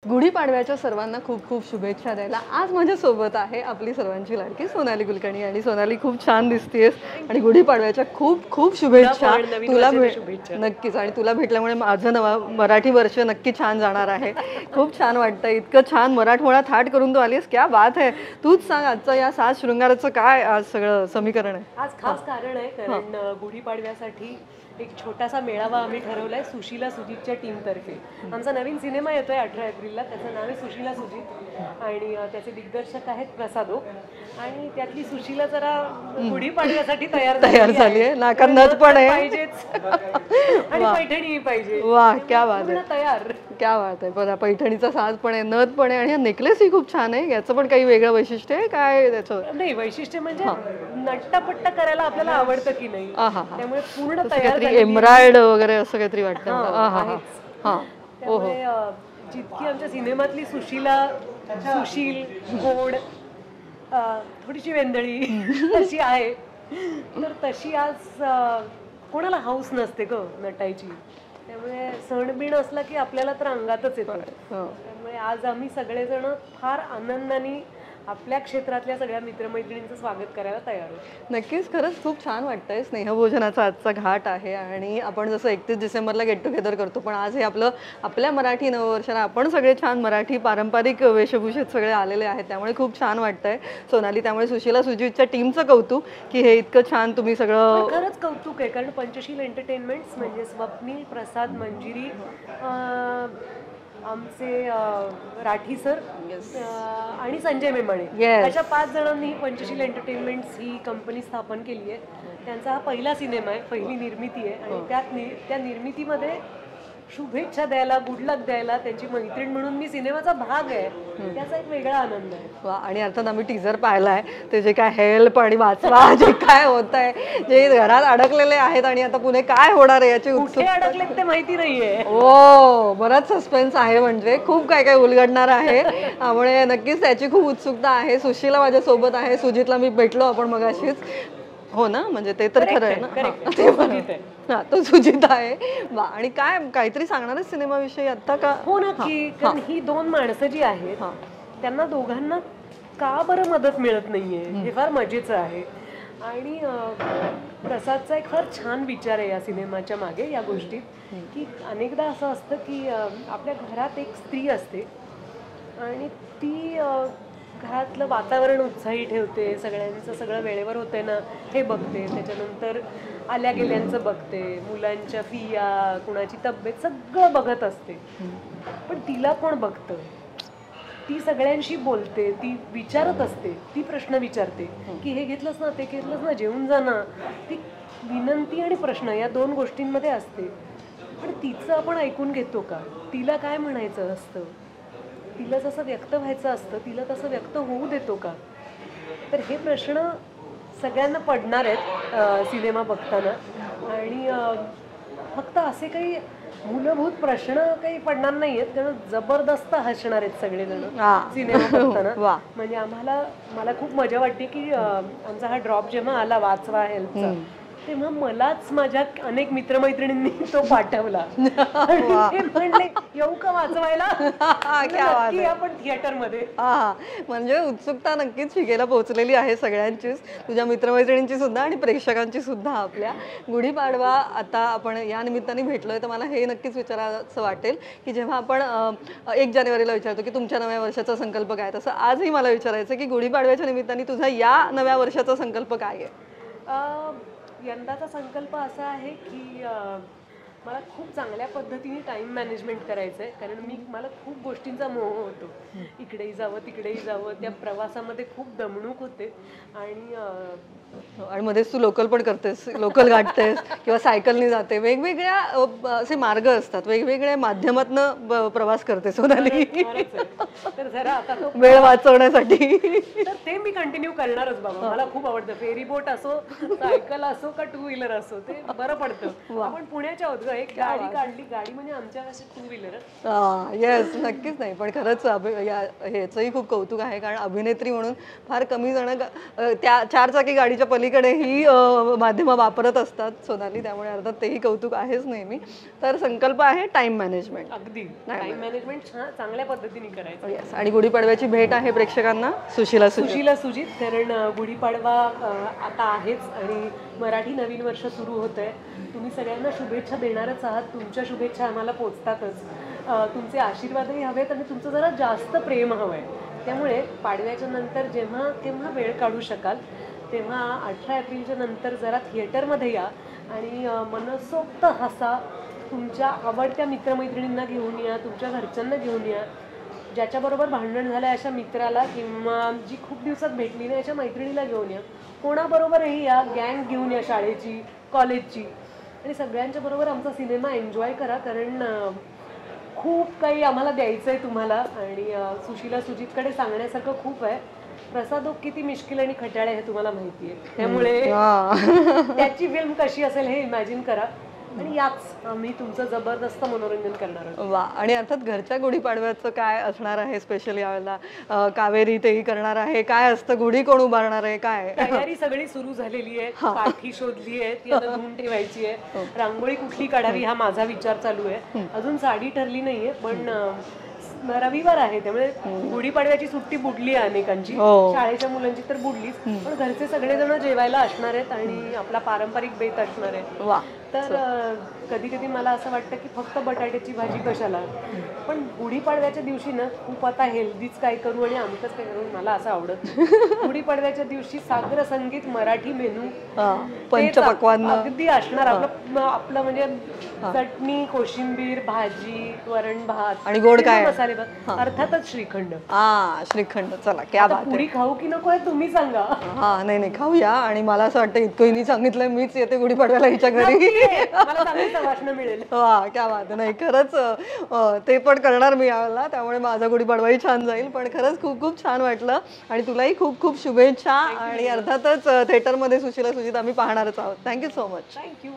गुढीपाडव्याच्या सर्वांना खूप खूप शुभेच्छा द्यायला आज माझ्यासोबत आहे आपली सर्वांची लाडकी सोनाली कुलकर्णी। आणि सोनाली खूप छान दिसतेस आणि गुढीपाडव्याच्या खूप खूप शुभेच्छा तुला। नक्कीच, आणि तुला भेटल्यामुळे माझं नवा मराठी वर्ष नक्की छान जाणार आहे। खूप छान वाटतं, इतकं छान मराठमोळा थाट करून तू आलीस, क्या बात आहे। तूच सांग आजचं या साज शृंगाराचं काय आज सगळं समीकरण आहे? आज खास कारण आहे, कारण गुढीपाडव्यासाठी एक छोटासा मेळावा आम्ही ठरवलाय सुशीला सुजितच्या टीमतर्फे। आमचा नवीन सिनेमा येतोय 18 एप्रिलला, त्याचं नाव आहे सुशीला सुजित आणि त्याचे दिग्दर्शक आहेत प्रसाद ओक। आणि त्यातली सुशीला जरा गुढीपाडव्यासाठी तयार झाली आहे, नाकात नथ पण आहे पाहिजेच आणि पैठणी पाहिजे। वाह, क्या बात आहे, तयार, क्या बात आहे। बघा, पैठणीचा साज पण आहे, नथ पण आहे आणि हा नेकलेस ही खूप छान आहे। याचं पण काही वेगळं वैशिष्ट्य आहे काय त्याचं? नाही, वैशिष्ट्य म्हणजे नट्टापट्टा करायला आपल्याला आवडतं की नाही, त्यामुळे पूर्ण तयार एमराल्ड वगैरे असं काहीतरी वाटतं। त्यामुळे जितकी आमच्या सिनेमातली सुशीला, सुशील, गोड, थोडीशी वेंदळी अशी आहे, तर तशी आज कोणाला हाऊस नसते ग नटायची। त्यामुळे सणबिण असला की आपल्याला तर अंगातच येतं। त्यामुळे आज आम्ही सगळेजण फार आनंदाने आपल्या क्षेत्रातल्या सगळ्या मित्रमैत्रिणींचं स्वागत करायला तयार आहोत। नक्कीच, खरंच खूप छान वाटतंय। स्नेहभोजनाचा आजचा घाट आहे आणि आपण जसं 31 डिसेंबरला गेट टुगेदर करतो, पण आज हे आपल्या मराठी नववर्षाला आपण सगळे छान मराठी पारंपरिक वेशभूषेत सगळे आलेले आहेत, त्यामुळे खूप छान वाटतंय सोनाली। त्यामुळे सुशीला सुजितच्या टीमचं कौतुक की हे इतकं छान तुम्ही सगळं, खरंच कौतुक आहे। कारण पंचशील एंटरटेनमेंट्स म्हणजे स्वप्नील, प्रसाद, मंजिरी, आमचे राठी सर आणि संजय मेमाणे अशा 5 जणांनी पंचशील एंटरटेनमेंट्स ही कंपनी स्थापन केली आहे। त्यांचा हा पहिला सिनेमा आहे, पहिली निर्मिती आहे आणि त्या निर्मितीमध्ये शुभेच्छा द्यायला, गुड लक द्यायला, त्यांची मैत्रीण म्हणून मी सिनेमाचा भाग आहे, त्याचा एक वेगळा आनंद आहे। वा, आणि अर्थात आम्ही टीजर पाहिलाय, ते जे काय हेल्प आणि वाचवा जे काय होत आहे, जे घरात अडकलेले आहेत आणि आता पुढे काय होणार आहे याची उत्सुकता, अडकलेत ते माहिती नाहीये। हो, बराच सस्पेन्स आहे, म्हणजे खूप काय काय उलगडणार आहे, त्यामुळे नक्कीच त्याची खूप उत्सुकता आहे। सुशीला माझ्या सोबत आहे, सुजितला मी भेटलो आपण मगाशीच, हो ना, म्हणजे ते तर खरं आहे ना, तो सुजित आहे। वा, आणि काय काहीतरी सांगणार सिनेमाविषयी आता का? हो नक्की, कारण ही 2 माणसं जी आहेत त्यांना दोघांना का बरं मदत मिळत नाहीये हे फार मजेचं आहे। आणि प्रसादचा एक फार छान विचार आहे या सिनेमाच्या मागे, या गोष्टीत की अनेकदा असं असतं की आपल्या घरात एक स्त्री असते आणि ती घरातलं वातावरण उत्साही ठेवते, सगळ्यांचं सगळं वेळेवर होतंय ना हे बघते, त्याच्यानंतर आल्या गेल्यांचं बघते, मुलांच्या फिया, कुणाची तब्येत, सगळं बघत असते। पण तिला कोण बघतं? ती सगळ्यांशी बोलते, ती विचारत असते, ती प्रश्न विचारते की हे घेतलंस ना, ते घेतलंस ना, जेवून जा ना। ती विनंती आणि प्रश्न या 2 गोष्टींमध्ये असते, पण तिचं आपण ऐकून घेतो का? तिला काय म्हणायचं असतं, तिला जसं व्यक्त व्हायचं असतं तिला तसं व्यक्त होऊ देतो का? तर हे प्रश्न सगळ्यांना पडणार आहेत सिनेमा बघताना। आणि फक्त असे काही मूलभूत प्रश्न काही पडणार नाहीयेत, कारण जबरदस्त हसणार आहेत सगळेजण सिनेमा बघताना। म्हणजे मला खूप मजा वाटते की आमचा हा ड्रॉप जेव्हा आला वाचवा हेल्पचा, तेव्हा मलाच माझ्या अनेक मित्रमैत्रिणींनी तो पाठवला आणि ते म्हणले येऊ का वाचवायला, नक्की आपण थिएटरमध्ये। म्हणजे उत्सुकता नक्कीच शिकेला पोहोचलेली आहे सगळ्यांचीच, तुझ्या मित्रमैत्रिणींची सुद्धा आणि प्रेक्षकांची सुद्धा। आपल्या गुढीपाडवा आता आपण या निमित्ताने भेटलोय, तर मला हे नक्कीच विचारायचं वाटेल की जेव्हा आपण 1 जानेवारीला विचारतो की तुमच्या नव्या वर्षाचा संकल्प काय, तसं आजही मला विचारायचं की गुढीपाडव्याच्या निमित्ताने तुझा या नव्या वर्षाचा संकल्प काय आहे? यंदाचा संकल्प असा आहे की मला खूप चांगल्या पद्धतीने टाइम मॅनेजमेंट करायचं आहे, कारण मला खूप गोष्टींचा मोह होतो, इकडेही जावं तिकडेही जावं, त्या प्रवासामध्ये खूप दमणूक होते आणि मध्येच तू लोकल पण करतेस, लोकल गाठतेस किंवा सायकलने जाते, वेगवेगळ्या असे मार्ग असतात, वेगवेगळ्या माध्यमातनं प्रवास करते सोनाली, तर जरा आता तो वेळ वाचवण्यासाठी तर ते मी कंटिन्यू करणारच बाबा। मला खूप आवडतं, फेरी बोट असो, सायकल असो का 2 व्हीलर असो, ते बरं पडतं। आपण पुण्याच्या आहोत, एक गाडी काढली, गाडी म्हणजे आमच्या टू व्हीलर. येस, नक्कीच. नाही पण खरंच ह्याचंही खूप कौतुक आहे, कारण अभिनेत्री म्हणून फार कमी जण त्या 4 चाकी गाडीच्या पलीकडे ही माध्यमं वापरत असतात सोनाली, त्यामुळे अर्थात तेही कौतुक आहेच नेहमी. तर संकल्प आहे टाइम मॅनेजमेंट. अगदी टाइम मॅनेजमेंट चांगल्या पद्धतीने करायचं. येस. आणि गुढीपाडव्याची भेट आहे प्रेक्षकांना सुशीला सुजित. कारण गुढीपाडवा आता आहेच आणि मराठी नवीन वर्ष सुरू होत आहे. तुम्ही सगळ्यांना शुभेच्छा देणारच आहात, तुमच्या शुभेच्छा आम्हाला पोचतातच. तुमचे आशीर्वादही हवेत आणि तुमचं जरा जास्त प्रेम हवं आहे. त्यामुळे पाडव्याच्या नंतर जेव्हा केव्हा वेळ काढू शकाल तेव्हा 18 एप्रिलच्या नंतर जरा थिएटरमध्ये या आणि मनसोक्त हसा. तुमच्या आवडत्या मित्रमैत्रिणींना घेऊन या, तुमच्या घरच्यांना घेऊन या, ज्याच्याबरोबर भांडण झालं अशा मित्राला किंवा जी खूप दिवसात भेटली नाही अशा मैत्रिणीला घेऊन या, कोणाबरोबरही या, गँग घेऊन या, शाळेची कॉलेजची, आणि सगळ्यांच्या बरोबर आमचा सिनेमा एन्जॉय करा. कारण खूप काही आम्हाला द्यायचं आहे तुम्हाला आणि सुशीला सुजितकडे सांगण्यासारखं खूप आहे. प्रसाद किती मिश्किल आणि खट्याळ आहे हे तुम्हाला माहिती आहे, त्यामुळे त्याची फिल्म कशी असेल हे इमॅजिन करा आणि याच आम्ही तुमचं जबरदस्त मनोरंजन करणार आहोत. वा. आणि अर्थात घरच्या गुढीपाडव्याचं काय असणार आहे स्पेशल यावेळेला? कावेरी तेही करणार आहे, काय असतं, गुढी कोण उभारणार आहे, काय तयारी सगळी सुरू झालेली आहे. काठी शोधली आहे, ती आता धुवून ठेवायची आहे. रांगोळी कुठली काढावी हा माझा विचार चालू आहे. अजून साडी ठरली नाहीये, पण रविवार आहे त्यामुळे गुढीपाडव्याची सुट्टी बुडली आहे अनेकांची, शाळेच्या मुलांची तर बुडलीच, पण घरचे सगळेजण जेवायला असणार आहेत आणि आपला पारंपरिक बेत असणार आहे. तर कधी कधी मला असं वाटतं की फक्त बटाट्याची भाजी कशाला, पण गुढीपाडव्याच्या दिवशी ना खूप आता हेल्दीच काय करू आणि आमचंच काय करू, मला असं आवडत. गुढीपाडव्याच्या दिवशी सागर संगीत मराठी मेनू पंचपक्वान्न अगदी असणार. आपलं म्हणजे चटणी, कोशिंबीर, भाजी, वरण भात आणि गोड काय, मसाले भात, अर्थातच श्रीखंड. श्रीखंड. चला, क्या बात आहे. पुरी खाऊ की नको आहे तुम्ही सांगा. नाही खाऊया. आणि मला असं वाटतं इतकं हिने सांगितलं, मीच येते गुढीपाडव्याला हिच्या घरी. मिळेल. वा, क्या बात. नाही खरंच ते पण करणार मी यावेळेला, त्यामुळे माझा गुढीपाडवाही छान जाईल. पण खरंच खूप खूप छान वाटलं आणि तुलाही खूप खूप शुभेच्छा. आणि अर्थातच थिएटरमध्ये सुशीला सुजित आम्ही पाहणारच आहोत. Thank you so much. थँक्यू.